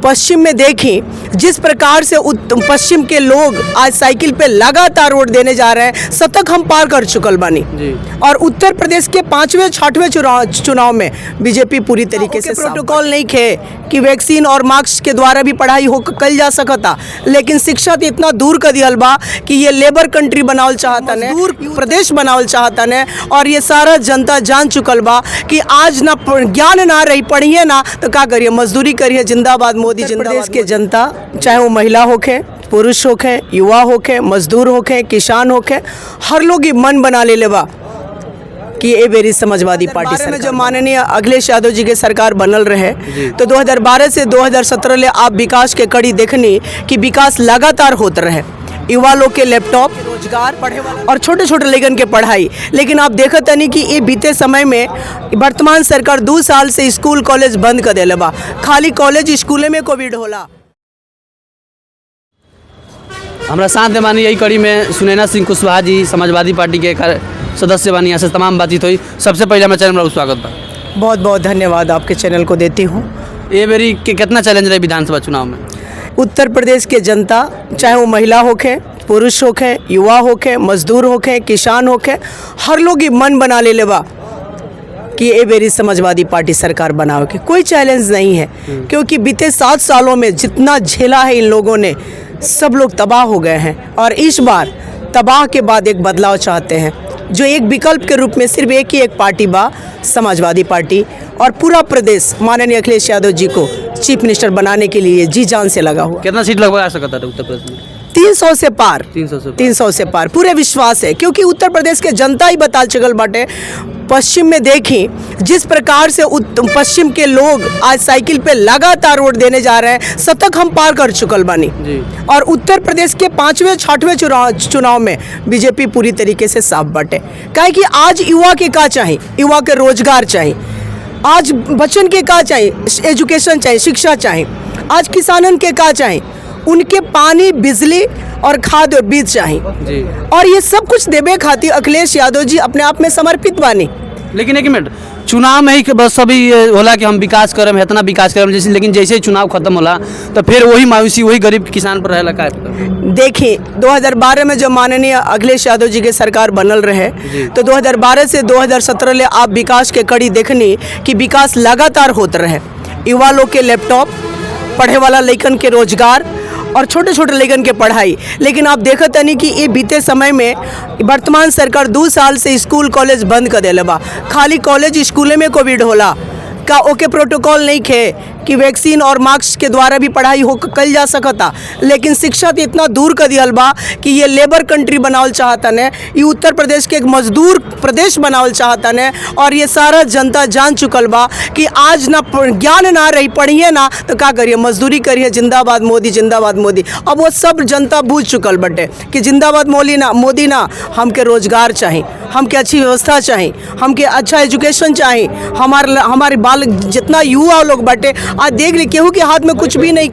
पश्चिम में देखें जिस प्रकार से पश्चिम के लोग आज साइकिल पे लगातार वोट देने जा रहे हैं, शतक हम पार कर चुकल बानी। और उत्तर प्रदेश के 5वें 6वें चुनाव में बीजेपी पूरी तरीके से प्रोटोकॉल नहीं खे कि वैक्सीन और मास्क के द्वारा भी पढ़ाई हो कल जा सकता, लेकिन शिक्षा तो इतना दूर कर दियल बा कि ये लेबर कंट्री बनावल चाहता ने, दूर प्रदेश बनावल चाहता ने। और ये सारा जनता जान चुकल बा कि आज ना ज्ञान ना रही, पढ़िए ना तो क्या करिए, मजदूरी करिए। जिंदाबाद मोदी जिंदाबाद। प्रदेश के जनता चाहे वो महिला होके, पुरुष होके, युवा होके, मजदूर होके, किसान होके, हर लोग ये मन बना ले बा कि ये बेरी समाजवादी पार्टी में जब माननीय अखिलेश यादव जी के सरकार बनल रहे तो 2012 से 2017 ले आप विकास के कड़ी देखनी कि विकास लगातार होते रहे। युवा लोग के लैपटॉप, रोजगार, पढ़े और छोटे छोटे लेगन के पढ़ाई। लेकिन आप देखत नहीं कि ये बीते समय में वर्तमान सरकार 2 साल से स्कूल कॉलेज बंद कर दिले बा, खाली कॉलेज स्कूले में कोविड होला। हमारा साथ में मानी यही कड़ी में सुनैना सिंह कुशवाहा जी समाजवादी पार्टी के सदस्य बानी, यहाँ से तमाम बातचीत हुई। सबसे पहले हमारे चैनल में स्वागत बा। बहुत बहुत धन्यवाद आपके चैनल को देती हूँ। ये मेरी कितना चैलेंज रहे विधानसभा चुनाव में? उत्तर प्रदेश के जनता चाहे वो महिला होके, पुरुष होके, युवा होके, मजदूर होके, किसान होके, हर लोग ये मन बना ले बा कि ये बेरी समाजवादी पार्टी सरकार बनावे के कोई चैलेंज नहीं है। क्योंकि बीते 7 सालों में जितना झेला है इन लोगों ने, सब लोग तबाह हो गए हैं। और इस बार तबाह के बाद एक बदलाव चाहते हैं, जो एक विकल्प के रूप में सिर्फ एक ही एक पार्टी बा, समाजवादी पार्टी। और पूरा प्रदेश माननीय अखिलेश यादव जी को चीफ मिनिस्टर बनाने के लिए जी जान से लगा हुआ। कितना सीट लगभग आ सकता था उत्तर प्रदेश में? 300 से पार, 300 से पार पूरे विश्वास है। क्योंकि उत्तर प्रदेश के जनता ही बता चुकल बाटे। पश्चिम में देखें जिस प्रकार से पश्चिम के लोग आज साइकिल पे लगातार वोट देने जा रहे हैं, शतक हम पार कर चुकल बानी। और उत्तर प्रदेश के 5वें 6वें चुनाव में बीजेपी पूरी तरीके से साफ बाटे। काहे कि आज युवा के का चाहिए, युवा के रोजगार चाहिए, आज बच्चन के का चाहिए, एजुकेशन चाहिए, शिक्षा चाहिए, आज किसानन के का चाहिए, उनके पानी, बिजली और खाद और बीज चाहिए। और ये सब कुछ देवे खातिर अखिलेश यादव जी अपने आप में समर्पित बानी। लेकिन एक मिनट, चुनाव में ही बस सभी होला कि हम विकास करम, इतना विकास करम जैसे, लेकिन जैसे ही चुनाव खत्म होला तो फिर वही मायूसी, वही गरीब किसान पर रहेला। का देखिए 2012 में जब माननीय अखिलेश यादव जी के सरकार बनल रहे तो 2012 से 2017 ले आप विकास के कड़ी देखनी कि विकास लगातार होते रहे। युवा लोग के लैपटॉप, पढ़े वाला लइकन के रोजगार और छोटे छोटे लेगन के पढ़ाई। लेकिन आप देखत नहीं कि ये बीते समय में वर्तमान सरकार 2 साल से स्कूल कॉलेज बंद कर दिले बा, खाली कॉलेज स्कूले में कोविड होला। का ओके प्रोटोकॉल नहीं खे कि वैक्सीन और मास्क के द्वारा भी पढ़ाई हो कल जा सकता, लेकिन शिक्षा तो इतना दूर कर दियल बा कि ये लेबर कंट्री बनावल चाहता ने, ये उत्तर प्रदेश के एक मजदूर प्रदेश बनावल चाहता ने। और ये सारा जनता जान चुकल बा कि आज ना ज्ञान ना रही, पढ़िए ना तो क्या करिए, मजदूरी करिए। जिंदाबाद मोदी जिंदाबाद मोदी। अब वो सब जनता बूझ चुकल बटे कि जिंदाबाद मोदी ना, हमके रोजगार चाहिए, हमके अच्छी व्यवस्था चाहिए, हमके अच्छा एजुकेशन चाहिए। हमारे बाल जितना युवा लोग बटे आज देख ली केहू के हाथ में कुछ भी नहीं।